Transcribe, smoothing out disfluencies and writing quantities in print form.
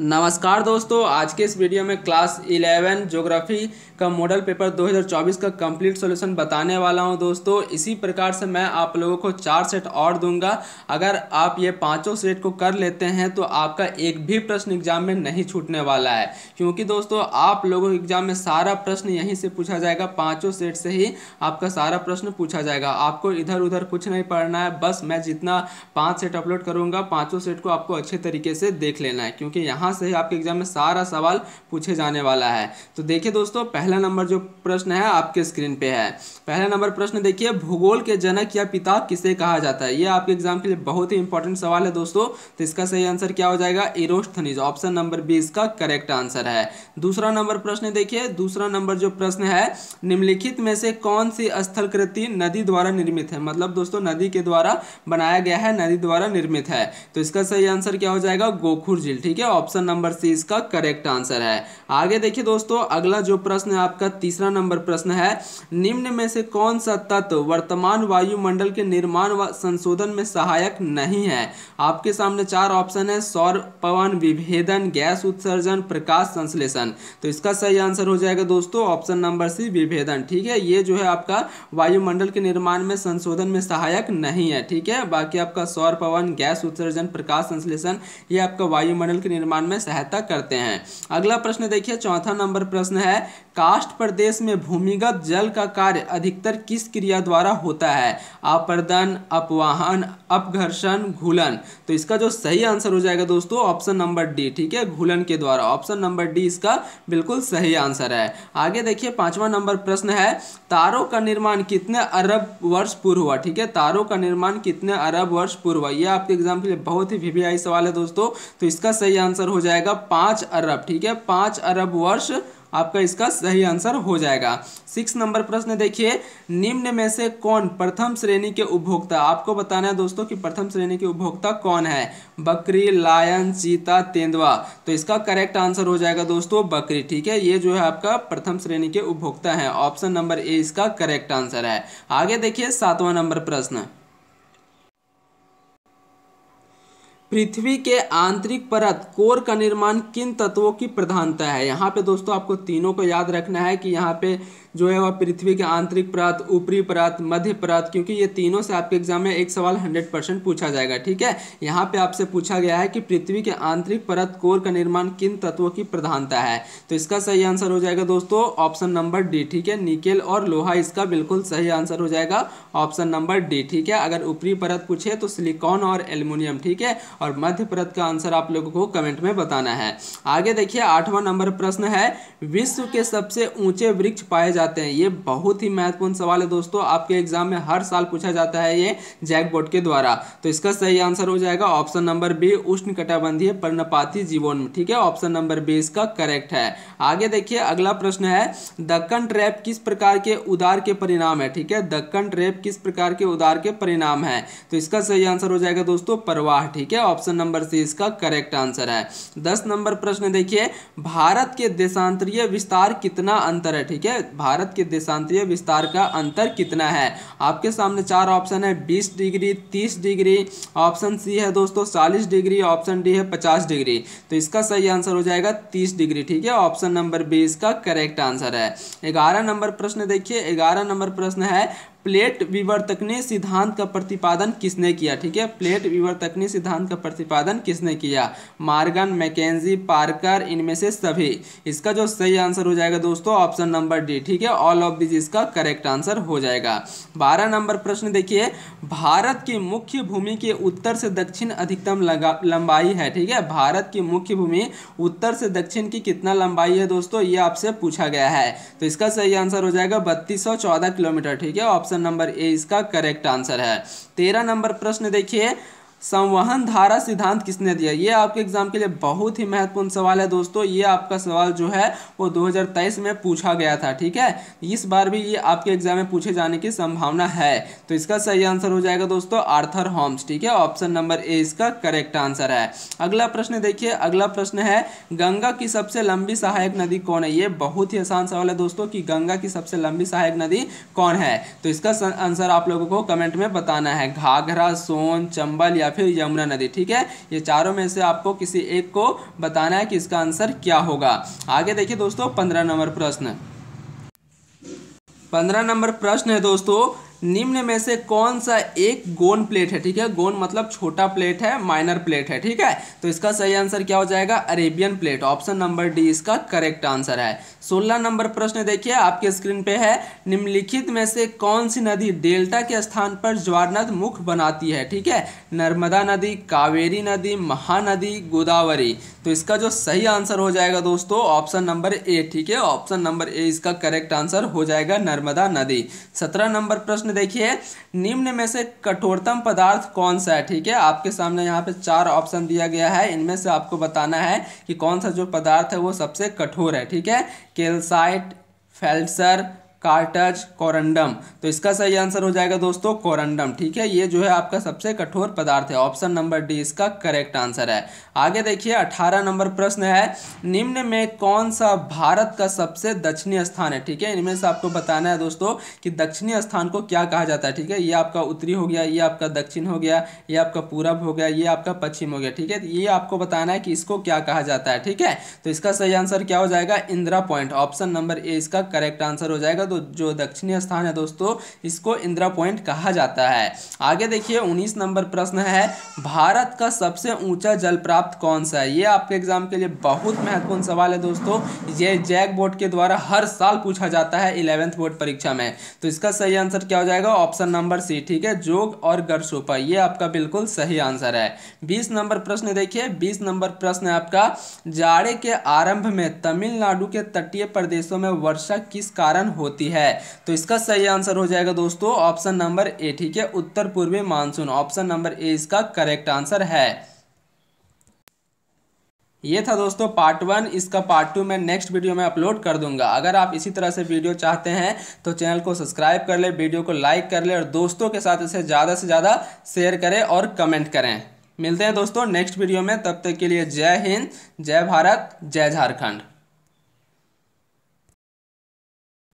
नमस्कार दोस्तों, आज के इस वीडियो में क्लास 11 ज्योग्राफी का मॉडल पेपर 2024 का कंप्लीट सॉल्यूशन बताने वाला हूं। दोस्तों इसी प्रकार से मैं आप लोगों को 4 सेट और दूंगा। अगर आप ये पांचों सेट को कर लेते हैं तो आपका एक भी प्रश्न एग्जाम में नहीं छूटने वाला है, क्योंकि दोस्तों आप लोगों के एग्जाम में सारा प्रश्न यहीं से पूछा जाएगा। पाँचों सेट से ही आपका सारा प्रश्न पूछा जाएगा। आपको इधर उधर कुछ नहीं पढ़ना है, बस मैं जितना 5 सेट अपलोड करूँगा पाँचों सेट को आपको अच्छे तरीके से देख लेना है, क्योंकि यहाँ से ही आपके एग्जाम में सारा सवाल पूछे जाने वाला है। तो देखिए दोस्तों, पहला नंबर जो प्रश्न है आपके स्क्रीन पे है। पहला नंबर प्रश्न देखिए, भूगोल के जनक या पिता किसे कहा जाता है। ये आपके एग्जाम के लिए बहुत ही इंपॉर्टेंट सवाल है दोस्तों। तो इसका सही आंसर क्या हो जाएगा, इरोस्थनीज। ऑप्शन नंबर बी इसका करेक्ट आंसर है। दूसरा नंबर प्रश्न देखिए, दूसरा नंबर जो प्रश्न है, निम्नलिखित में से कौन सी स्थलकृति नदी द्वारा निर्मित है। मतलब दोस्तों नदी के द्वारा बनाया गया है, नदी द्वारा निर्मित है। तो इसका सही आंसर क्या हो जाएगा, गोखुर झील। ठीक है, ऑप्शन नंबर सी इसका करेक्ट आंसर है। आगे देखिए दोस्तों, अगला जो प्रश्न है आपका तीसरा नंबर प्रश्न है, निम्न में से कौन सा तत्व वर्तमान वायुमंडल के निर्माण व संशोधन में सहायक नहीं है। आपके सामने चार ऑप्शन है, सौर पवन, विभेदन, गैस उत्सर्जन, प्रकाश संश्लेषण। तो इसका सही आंसर हो जाएगा दोस्तों ऑप्शन नंबर सी, विभेदन। ठीक है, ये जो है आपका वायुमंडल के निर्माण में संशोधन में सहायक नहीं है। ठीक है, बाकी आपका सौर पवन, गैस उत्सर्जन, प्रकाश संश्लेषण ये आपका वायुमंडल के निर्माण में सहायता करते हैं। अगला प्रश्न देखिए, चौथा नंबर प्रश्न है, काष्ठ प्रदेश में भूमिगत जल का कार्य अधिकतर किस क्रिया द्वारा होता है। अपर्दन, अपवाहन, अपघर्षण, घूलन। तो इसका जो सही आंसर हो जाएगा दोस्तों ऑप्शन नंबर डी। ठीक है, घूलन के द्वारा। ऑप्शन नंबर डी इसका बिल्कुल सही आंसर है। आगे देखिए, पांचवा नंबर प्रश्न है, तारों का निर्माण कितने अरब वर्ष पूर्व हुआ। ठीक है, तारों का निर्माण कितने अरब वर्ष पूर्व हुआ। यह आपके एग्जाम के लिए बहुत ही वीवीआई सवाल है दोस्तों। तो इसका सही आंसर हो जाएगा 5 अरब। ठीक है, 5 अरब वर्ष आपका इसका सही आंसर हो जाएगा। 6 नंबर प्रश्न देखिए, निम्न में से कौन प्रथम श्रेणी के उपभोक्ता। आपको बताना है दोस्तों कि प्रथम श्रेणी के उपभोक्ता कौन है। बकरी, लायन, चीता, तेंदुआ। तो इसका करेक्ट आंसर हो जाएगा दोस्तों बकरी। ठीक है, ये जो है आपका प्रथम श्रेणी के उपभोक्ता है। ऑप्शन नंबर ए इसका करेक्ट आंसर है। आगे देखिए 7वां नंबर प्रश्न, पृथ्वी के आंतरिक परत कोर का निर्माण किन तत्वों की प्रधानता है। यहाँ पे दोस्तों आपको तीनों को याद रखना है कि यहाँ पे जो है वह पृथ्वी के आंतरिक परत, ऊपरी परत, मध्य परत, क्योंकि ये तीनों से आपके एग्जाम में एक सवाल 100% पूछा जाएगा। ठीक है, यहाँ पे आपसे पूछा गया है कि पृथ्वी के आंतरिक परत कोर का निर्माण किन तत्वों की प्रधानता है। तो इसका सही आंसर हो जाएगा दोस्तों ऑप्शन नंबर डी। ठीक है, निकेल और लोहा इसका बिल्कुल सही आंसर हो जाएगा ऑप्शन नंबर डी। ठीक है, अगर ऊपरी परत पूछे तो सिलिकॉन और एल्युमिनियम। ठीक है, और मध्य परत का आंसर आप लोगों को कमेंट में बताना है। आगे देखिए 8वां नंबर प्रश्न है, विश्व के सबसे ऊंचे वृक्ष पाए जाते हैं। ये बहुत ही महत्वपूर्ण सवाल है दोस्तों, आपके एग्जाम में हर साल पूछा जाता है ये जैकबोर्ड के द्वारा। तो इसका सही आंसर हो जाएगा ऑप्शन नंबर बी, उष्णकटिबंधीय पर्णपाती जीवोन्मुख। ठीक है, ऑप्शन नंबर बी इसका करेक्ट है। आगे देखिए अगला प्रश्न है, दक्कन ट्रैप किस प्रकार के उदार के परिणाम है। ठीक है, दक्कन ट्रैप किस प्रकार के उदार के परिणाम है। तो इसका सही आंसर हो जाएगा दोस्तों प्रवाह। ठीक है, ऑप्शन नंबर सी इसका करेक्ट आंसर है। 10 नंबर प्रश्न देखिए, भारत के देशांतरीय विस्तार कितना अंतर है। ठीक है, भारत के देशांतरीय विस्तार का अंतर कितना है। आपके सामने चार ऑप्शन है, 20 डिग्री, 30 डिग्री, ऑप्शन सी है दोस्तों 40 डिग्री, ऑप्शन डी है 50 डिग्री। तो इसका सही आंसर हो जाएगा 30 डिग्री। ठीक है, ऑप्शन नंबर बी इसका करेक्ट आंसर है। 11 नंबर प्रश्न देखिए, 11 नंबर प्रश्न है, प्लेट विवर्तकनीय सिद्धांत का प्रतिपादन किसने किया। ठीक है, प्लेट विवर्तकनीय सिद्धांत का प्रतिपादन किसने किया। मार्गन, मैकेंजी, पार्कर, इनमें से सभी। इसका जो सही आंसर हो जाएगा दोस्तों ऑप्शन नंबर डी। ठीक है, ऑल ऑफ दिस इसका करेक्ट आंसर हो जाएगा। 12 नंबर प्रश्न देखिए, भारत की मुख्य भूमि के उत्तर से दक्षिण अधिकतम लंबाई है। ठीक है, भारत की मुख्य भूमि उत्तर से दक्षिण की कितना लंबाई है दोस्तों, ये आपसे पूछा गया है। तो इसका सही आंसर हो जाएगा 3214 किलोमीटर। ठीक है, ऑप्शन नंबर ए इसका करेक्ट आंसर है। 13 नंबर प्रश्न देखिए, संवहन धारा सिद्धांत किसने दिया। ये आपके एग्जाम के लिए बहुत ही महत्वपूर्ण सवाल है दोस्तों। ये आपका सवाल जो है वो 2023 में पूछा गया था। ठीक है, इस बार भी ये आपके एग्जाम में पूछे जाने की संभावना है। तो इसका सही आंसर हो जाएगा दोस्तों आर्थर होम्स। ठीक है, ऑप्शन नंबर ए इसका करेक्ट आंसर है। अगला प्रश्न देखिए, अगला प्रश्न है, गंगा की सबसे लंबी सहायक नदी कौन है। ये बहुत ही आसान सवाल है दोस्तों कि गंगा की सबसे लंबी सहायक नदी कौन है। तो इसका आंसर आप लोगों को कमेंट में बताना है, घाघरा, सोन, चंबल या फिर यमुना नदी। ठीक है, ये चारों में से आपको किसी एक को बताना है कि इसका आंसर क्या होगा। आगे देखिए दोस्तों 15 नंबर प्रश्न। 15 नंबर प्रश्न है दोस्तों, निम्न में से कौन सा एक गोन प्लेट है। ठीक है, गोन मतलब छोटा प्लेट है, माइनर प्लेट है। ठीक है, तो इसका सही आंसर क्या हो जाएगा, Arabian plate. Option number D इसका करेक्ट आंसर है। 16 नंबर प्रश्न देखिए आपके स्क्रीन पे है, निम्नलिखित में से कौन सी नदी डेल्टा के स्थान पर ज्वारनद मुख बनाती है। ठीक है, नर्मदा नदी, कावेरी नदी, महानदी, गोदावरी। तो इसका जो सही आंसर हो जाएगा दोस्तों ऑप्शन नंबर ए। ठीक है, ऑप्शन नंबर ए इसका करेक्ट आंसर हो जाएगा, नर्मदा नदी। 17 नंबर प्रश्न देखिए, निम्न में से कठोरतम पदार्थ कौन सा है। ठीक है, आपके सामने यहाँ पे 4 ऑप्शन दिया गया है, इनमें से आपको बताना है कि कौन सा जो पदार्थ है वो सबसे कठोर है। ठीक है, कैल्साइट, फेल्ट्सर, कार्टज, कोरंडम। तो इसका सही आंसर हो जाएगा दोस्तों कोरंडम। ठीक है, ये जो है आपका सबसे कठोर पदार्थ है। ऑप्शन नंबर डी इसका करेक्ट आंसर है। आगे देखिए 18 नंबर प्रश्न है, निम्न में कौन सा भारत का सबसे दक्षिणी स्थान है। ठीक है, इनमें से आपको बताना है दोस्तों कि दक्षिणी स्थान को क्या कहा जाता है। ठीक है, ये आपका उत्तरी हो गया, ये आपका दक्षिण हो गया, ये आपका पूरब हो गया, ये आपका पश्चिम हो गया। ठीक है, ये आपको बताना है कि इसको क्या कहा जाता है। ठीक है, तो इसका सही आंसर क्या हो जाएगा, Indira point. Option number A इसका करेक्ट आंसर हो जाएगा। तो जो दक्षिणी स्थान है दोस्तों इसको इंदिरा पॉइंट कहा जाता है। आगे देखिए 19 नंबर प्रश्न है, भारत का सबसे ऊंचा जल प्राप्त कौन सा है। ये आपके एग्जाम के लिए बहुत महत्वपूर्ण सवाल है दोस्तों, ये जैक बोर्ड के द्वारा हर साल पूछा जाता है 11th बोर्ड परीक्षा में। तो इसका सही आंसर क्या हो जाएगा, ऑप्शन नंबर सी। ठीक है, जोग और गढ़सोपा, ये आपका बिल्कुल सही आंसर है। 20 नंबर प्रश्न देखिए, 20 नंबर प्रश्न है आपका, जाड़े के आरंभ में तमिलनाडु के तटीय प्रदेशों में वर्षा किस कारण होती है। तो इसका सही आंसर हो जाएगा दोस्तों ऑप्शन नंबर ए। ठीक है, उत्तर पूर्वी मानसून। ऑप्शन नंबर ए इसका करेक्ट आंसर है। ये था दोस्तों पार्ट 1, इसका पार्ट 2 मैं नेक्स्ट वीडियो में अपलोड कर दूंगा। अगर आप इसी तरह से वीडियो चाहते हैं तो चैनल को सब्सक्राइब कर ले, वीडियो को लाइक कर ले और दोस्तों के साथ इसे ज़्यादा से ज़्यादा शेयर करें और कमेंट करें। मिलते हैं दोस्तों नेक्स्ट वीडियो में, तब तक के लिए जय हिंद, जय भारत, जय झारखंड।